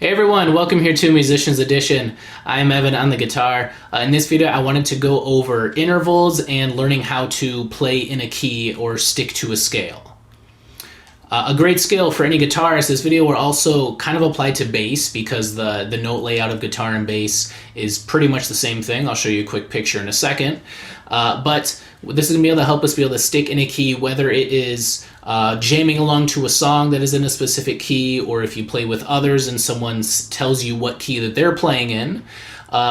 Hey everyone, welcome here to Musicians Edition. I'm Evan on the guitar. In this video I wanted to go over intervals and learning how to play in a key or stick to a scale. A great scale for any guitarist. This video will also kind of apply to bass because the note layout of guitar and bass is pretty much the same thing. I'll show you a quick picture in a second. But this is going to be able to help us be able to stick in a key, whether it is jamming along to a song that is in a specific key, or if you play with others and someone tells you what key that they're playing in,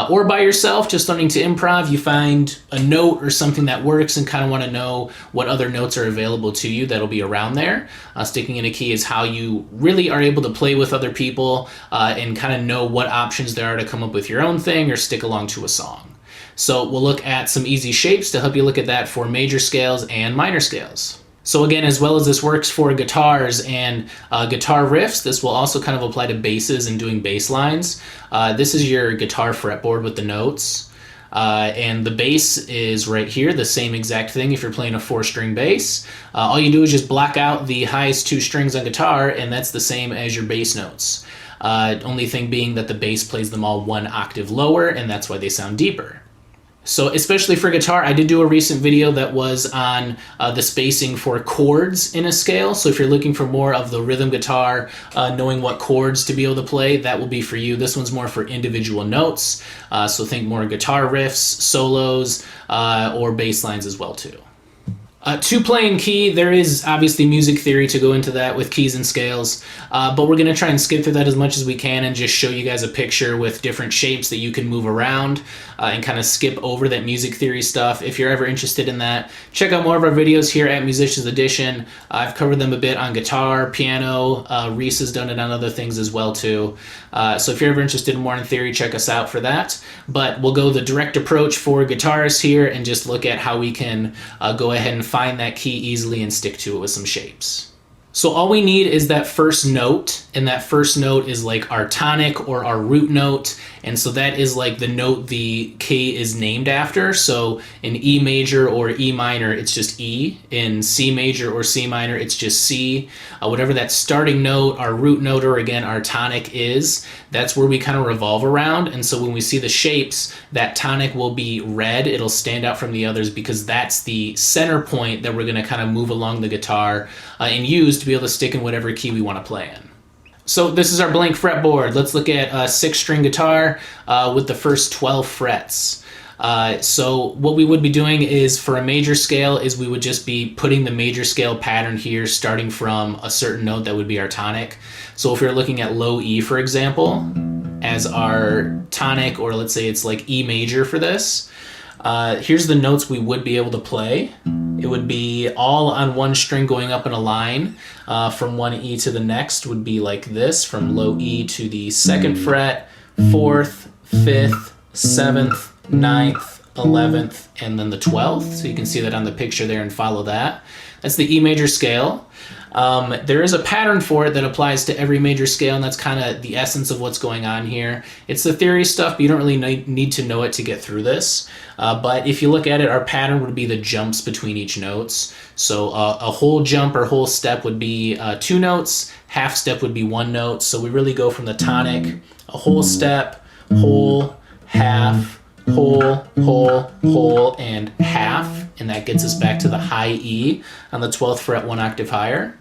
or by yourself, just learning to improv, you find a note or something that works and kind of want to know what other notes are available to you that'll be around there. Sticking in a key is how you really are able to play with other people and kind of know what options there are to come up with your own thing or stick along to a song. So we'll look at some easy shapes to help you look at that for major scales and minor scales. So again, as well as this works for guitars and guitar riffs, this will also kind of apply to basses and doing bass lines. This is your guitar fretboard with the notes. And the bass is right here, the same exact thing if you're playing a 4-string bass. All you do is just block out the highest 2 strings on guitar, and that's the same as your bass notes. Only thing being that the bass plays them all 1 octave lower, and that's why they sound deeper. So especially for guitar, I did do a recent video that was on the spacing for chords in a scale. So if you're looking for more of the rhythm guitar, knowing what chords to be able to play, that will be for you. This one's more for individual notes. So think more guitar riffs, solos, or bass lines as well too. To play in key, there is obviously music theory to go into that with keys and scales, but we're going to try and skip through that as much as we can and just show you guys a picture with different shapes that you can move around and kind of skip over that music theory stuff. If you're ever interested in that, check out more of our videos here at Musicians Edition. I've covered them a bit on guitar, piano, Reese has done it on other things as well too. So if you're ever interested in more in theory, check us out for that. But we'll go the direct approach for guitarists here and just look at how we can go ahead and find that key easily and stick to it with some shapes. So all we need is that first note, and that first note is like our tonic or our root note, and so that is like the note the key is named after. So in E major or E minor, it's just E. In C major or C minor, it's just C. Whatever that starting note, our root note, or again our tonic is, that's where we kind of revolve around. And so when we see the shapes, that tonic will be red. It'll stand out from the others because that's the center point that we're going to kind of move along the guitar and use to be able to stick in whatever key we want to play in. So this is our blank fretboard. Let's look at a 6-string guitar with the first 12 frets. So what we would be doing is, for a major scale, is we would just be putting the major scale pattern here starting from a certain note that would be our tonic. So if you're looking at low E, for example, as our tonic, or let's say it's like E major for this, here's the notes we would be able to play. It would be all on 1 string going up in a line. From 1 E to the next would be like this, from low E to the 2nd fret, 4th, 5th, 7th, 9th, 11th, and then the 12th. So you can see that on the picture there and follow that. That's the E major scale. There is a pattern for it that applies to every major scale, and that's kind of the essence of what's going on here. It's the theory stuff, but you don't really need to know it to get through this. But if you look at it, our pattern would be the jumps between each notes. So a whole jump or whole step would be 2 notes, half step would be 1 note. So we really go from the tonic, a whole step, whole, half, whole, whole, and half, and that gets us back to the high E on the 12th fret 1 octave higher.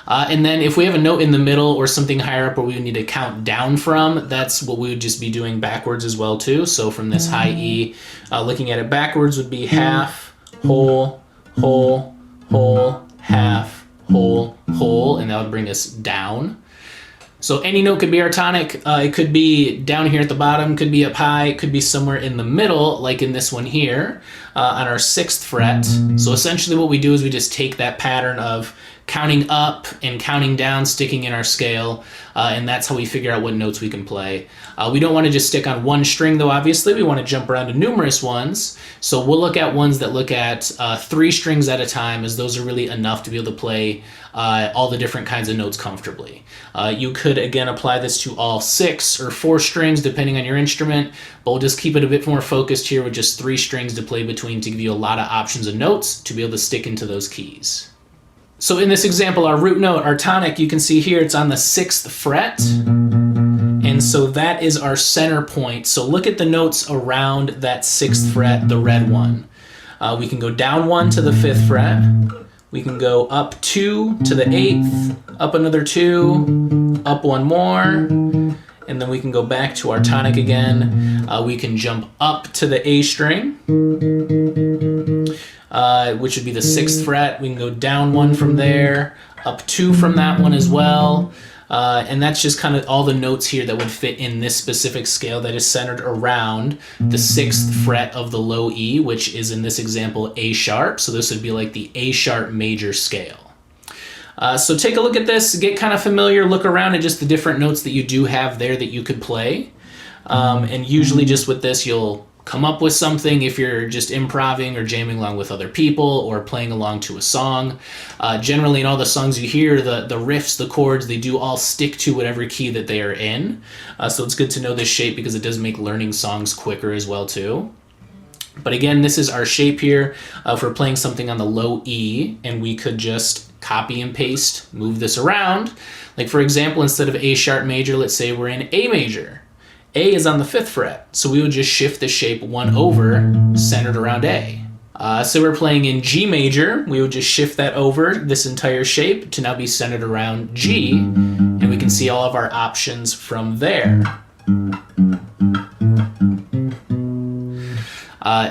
And then if we have a note in the middle or something higher up where we would need to count down from, that's what we would just be doing backwards as well too. So from this high E, looking at it backwards would be half, whole, whole, whole, half, whole, whole, and that would bring us down. So any note could be our tonic. It could be down here at the bottom, could be up high, it could be somewhere in the middle, like in this one here, on our 6th fret. So essentially what we do is we just take that pattern of counting up and counting down, sticking in our scale, and that's how we figure out what notes we can play. We don't want to just stick on 1 string though, obviously. We want to jump around to numerous ones. So we'll look at ones that look at 3 strings at a time, as those are really enough to be able to play all the different kinds of notes comfortably. You could again apply this to all 6 or 4 strings depending on your instrument, but we'll just keep it a bit more focused here with just 3 strings to play between to give you a lot of options of notes to be able to stick into those keys. So in this example, our root note, our tonic, you can see here it's on the 6th fret. And so that is our center point. So look at the notes around that 6th fret, the red one. We can go down 1 to the 5th fret. We can go up 2 to the 8th, up another 2, up 1 more, and then we can go back to our tonic again. We can jump up to the A string, which would be the 6th fret. We can go down 1 from there, up 2 from that one as well. And that's just kind of all the notes here that would fit in this specific scale that is centered around the 6th fret of the low E, which is in this example A sharp. So this would be like the A sharp major scale. So take a look at this, get kind of familiar, look around at just the different notes that you do have there that you could play. And usually just with this, you'll come up with something if you're just improvising or jamming along with other people or playing along to a song. Generally in all the songs you hear, the riffs, the chords, they do all stick to whatever key that they are in. So it's good to know this shape because it does make learning songs quicker as well too. But again, this is our shape here. If we're playing something on the low E, and we could just copy and paste, move this around. Like for example, instead of A sharp major, let's say we're in A major. A is on the 5th fret, so we would just shift the shape 1 over, centered around A. So we're playing in G major, we would just shift that over, this entire shape, to now be centered around G, and we can see all of our options from there.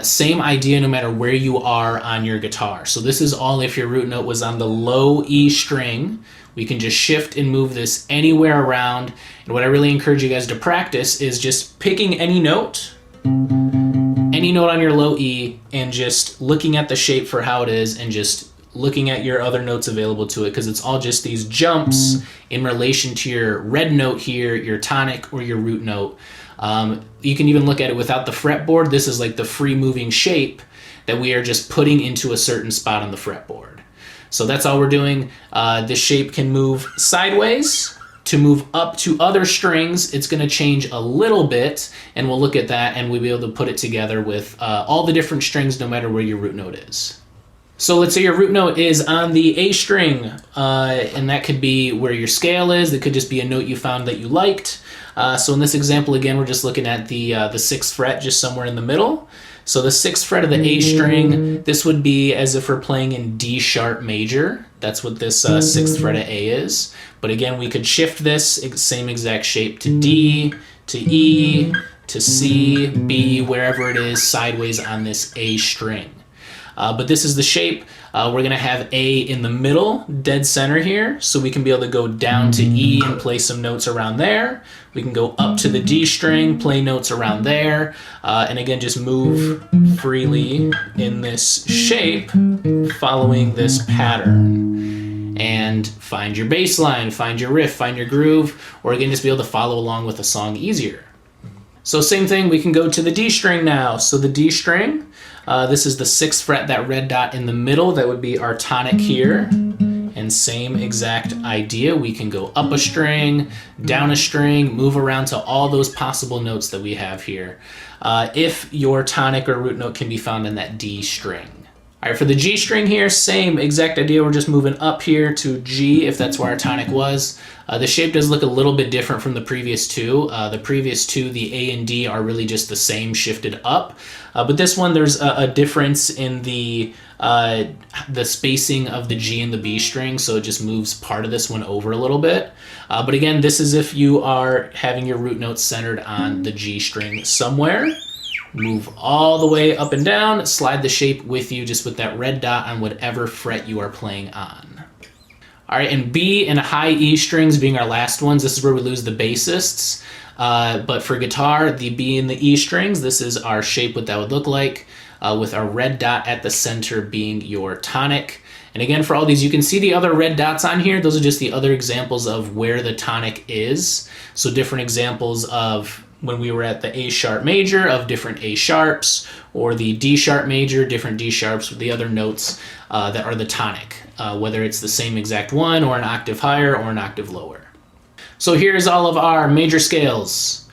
Same idea no matter where you are on your guitar. So this is all if your root note was on the low E string. We can just shift and move this anywhere around. And what I really encourage you guys to practice is just picking any note on your low E, and just looking at the shape for how it is, and just looking at your other notes available to it, because it's all just these jumps in relation to your red note here, your tonic, or your root note. You can even look at it without the fretboard. This is like the free moving shape that we are just putting into a certain spot on the fretboard. So that's all we're doing. This shape can move sideways. To move up to other strings, it's going to change a little bit, and we'll look at that, and we'll be able to put it together with all the different strings no matter where your root note is. So let's say your root note is on the A string, and that could be where your scale is. It could just be a note you found that you liked. So in this example, again, we're just looking at the 6th fret, just somewhere in the middle. So the 6th fret of the A string, this would be as if we're playing in D sharp major. That's what this 6th fret of A is. But again, we could shift this same exact shape to D, to E, to C, B, wherever it is sideways on this A string. But this is the shape. We're going to have A in the middle, dead center here, so we can be able to go down to E and play some notes around there. We can go up to the D string, play notes around there, and again, just move freely in this shape, following this pattern. And find your bass line, find your riff, find your groove, or again, just be able to follow along with the song easier. So same thing, we can go to the D string now. So the D string, this is the 6th fret, that red dot in the middle, that would be our tonic here. And same exact idea, we can go up a string, down a string, move around to all those possible notes that we have here. If your tonic or root note can be found in that D string. All right, for the G string here, same exact idea. We're just moving up here to G if that's where our tonic was. The shape does look a little bit different from the previous two. The previous two, the A and D, are really just the same, shifted up. But this one, there's a difference in the spacing of the G and the B string, so it just moves part of this one over a little bit. But again, this is if you are having your root note centered on the G string somewhere. Move all the way up and down, slide the shape with you just with that red dot on whatever fret you are playing on. All right, and B and high E strings being our last ones, this is where we lose the bassists. But for guitar, the B and the E strings, this is our shape, what that would look like, with our red dot at the center being your tonic. And again, for all these, you can see the other red dots on here. Those are just the other examples of where the tonic is. So different examples of when we were at the A sharp major of different A sharps, or the D sharp major, different D sharps with the other notes that are the tonic, whether it's the same exact one or an octave higher or an octave lower. So here's all of our major scales.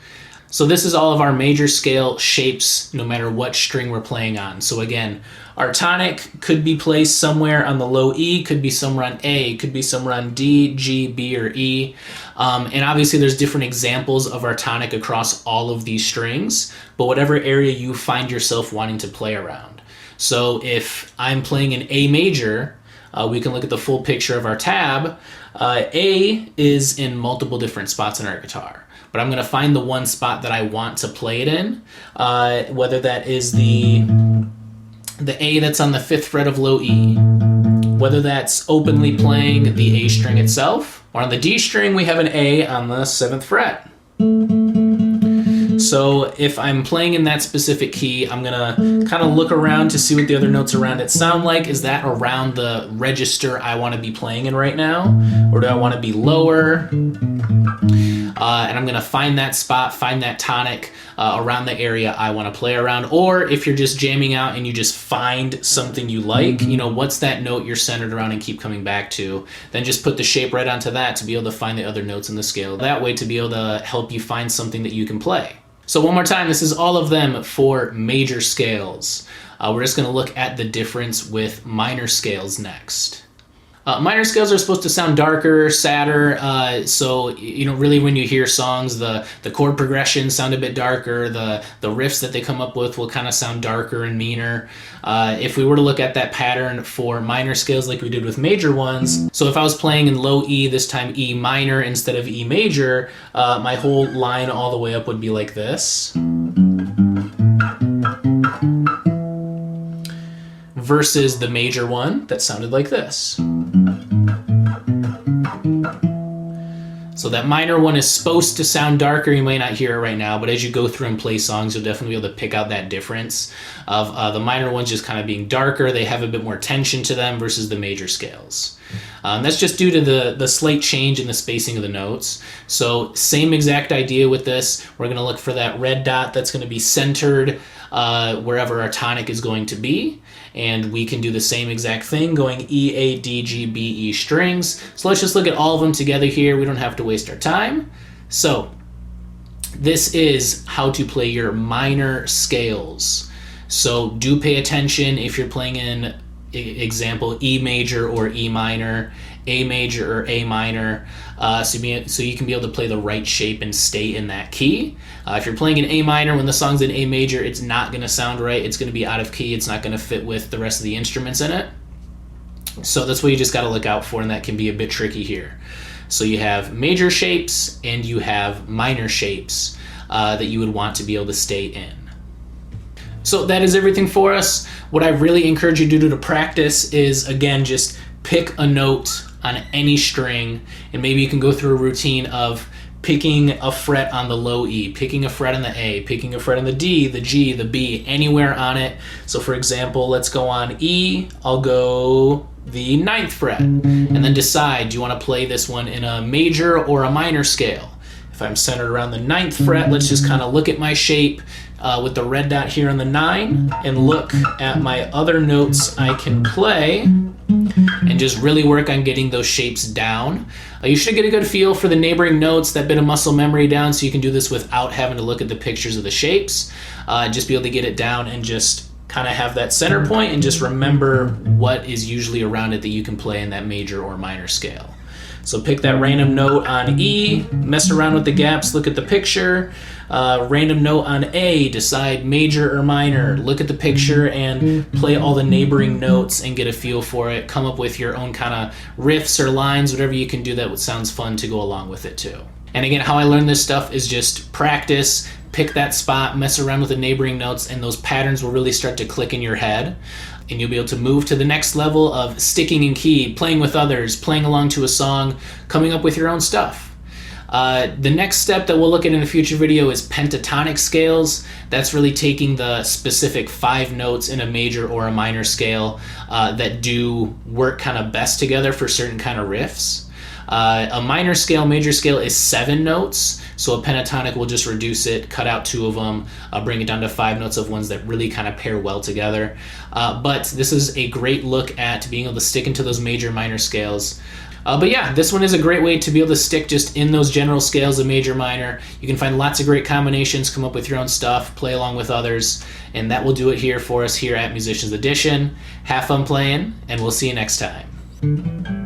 So this is all of our major scale shapes, no matter what string we're playing on. So again, our tonic could be placed somewhere on the low E, could be somewhere on A, could be somewhere on D, G, B, or E. And obviously there's different examples of our tonic across all of these strings, but whatever area you find yourself wanting to play around. So if I'm playing an A major, we can look at the full picture of our tab. A is in multiple different spots in our guitar, but I'm going to find the one spot that I want to play it in, whether that is the A that's on the 5th fret of low E, whether that's openly playing the A string itself, or on the D string we have an A on the 7th fret. So if I'm playing in that specific key, I'm gonna kind of look around to see what the other notes around it sound like. Is that around the register I want to be playing in right now? Or do I want to be lower? And I'm gonna find that spot, find that tonic around the area I want to play around. Or if you're just jamming out and you just find something you like, you know, what's that note you're centered around and keep coming back to, then just put the shape right onto that to be able to find the other notes in the scale. That way to be able to help you find something that you can play. So one more time, this is all of them for major scales. We're just gonna look at the difference with minor scales next. Minor scales are supposed to sound darker, sadder, so you know, really when you hear songs, the chord progressions sound a bit darker, the riffs that they come up with will kind of sound darker and meaner. If we were to look at that pattern for minor scales like we did with major ones, so if I was playing in low E, this time E minor instead of E major, my whole line all the way up would be like this. Versus the major one that sounded like this. So that minor one is supposed to sound darker. You might not hear it right now, but as you go through and play songs, you'll definitely be able to pick out that difference of the minor ones just kind of being darker. They have a bit more tension to them versus the major scales. That's just due to the slight change in the spacing of the notes. So same exact idea with this. We're going to look for that red dot that's going to be centered wherever our tonic is going to be. And we can do the same exact thing going E, A, D, G, B, E strings. So let's just look at all of them together here. We don't have to waste our time. So this is how to play your minor scales. So do pay attention if you're playing in example E major or E minor, A major or A minor, so you can be able to play the right shape and stay in that key. If you're playing in A minor when the song's in A major, it's not going to sound right. It's going to be out of key. It's not going to fit with the rest of the instruments in it. So that's what you just got to look out for, and that can be a bit tricky here. So you have major shapes and you have minor shapes that you would want to be able to stay in. So that is everything for us. What I really encourage you to do to practice is, again, just pick a note on any string, and maybe you can go through a routine of picking a fret on the low E, picking a fret on the A, picking a fret on the D, the G, the B, anywhere on it. So for example, let's go on E, I'll go the 9th fret, and then decide, do you want to play this one in a major or a minor scale? If I'm centered around the 9th fret, let's just kind of look at my shape with the red dot here on the 9 and look at my other notes I can play and just really work on getting those shapes down. You should get a good feel for the neighboring notes, that bit of muscle memory down, so you can do this without having to look at the pictures of the shapes. Just be able to get it down and just kind of have that center point and just remember what is usually around it that you can play in that major or minor scale. So pick that random note on E, mess around with the gaps, look at the picture. Random note on A, decide major or minor, look at the picture and play all the neighboring notes and get a feel for it. Come up with your own kind of riffs or lines, whatever you can do that sounds fun to go along with it too. And again, how I learned this stuff is just practice, pick that spot, mess around with the neighboring notes, and those patterns will really start to click in your head. And you'll be able to move to the next level of sticking in key, playing with others, playing along to a song, coming up with your own stuff. The next step that we'll look at in a future video is pentatonic scales. That's really taking the specific 5 notes in a major or a minor scale that do work kind of best together for certain kind of riffs. A minor scale, major scale is 7 notes, so a pentatonic will just reduce it, cut out 2 of them, bring it down to 5 notes of ones that really kind of pair well together. But this is a great look at being able to stick into those major minor scales. But yeah, this one is a great way to be able to stick just in those general scales of major, minor. You can find lots of great combinations, come up with your own stuff, play along with others, and that will do it here for us here at Musicians Edition. Have fun playing, and we'll see you next time.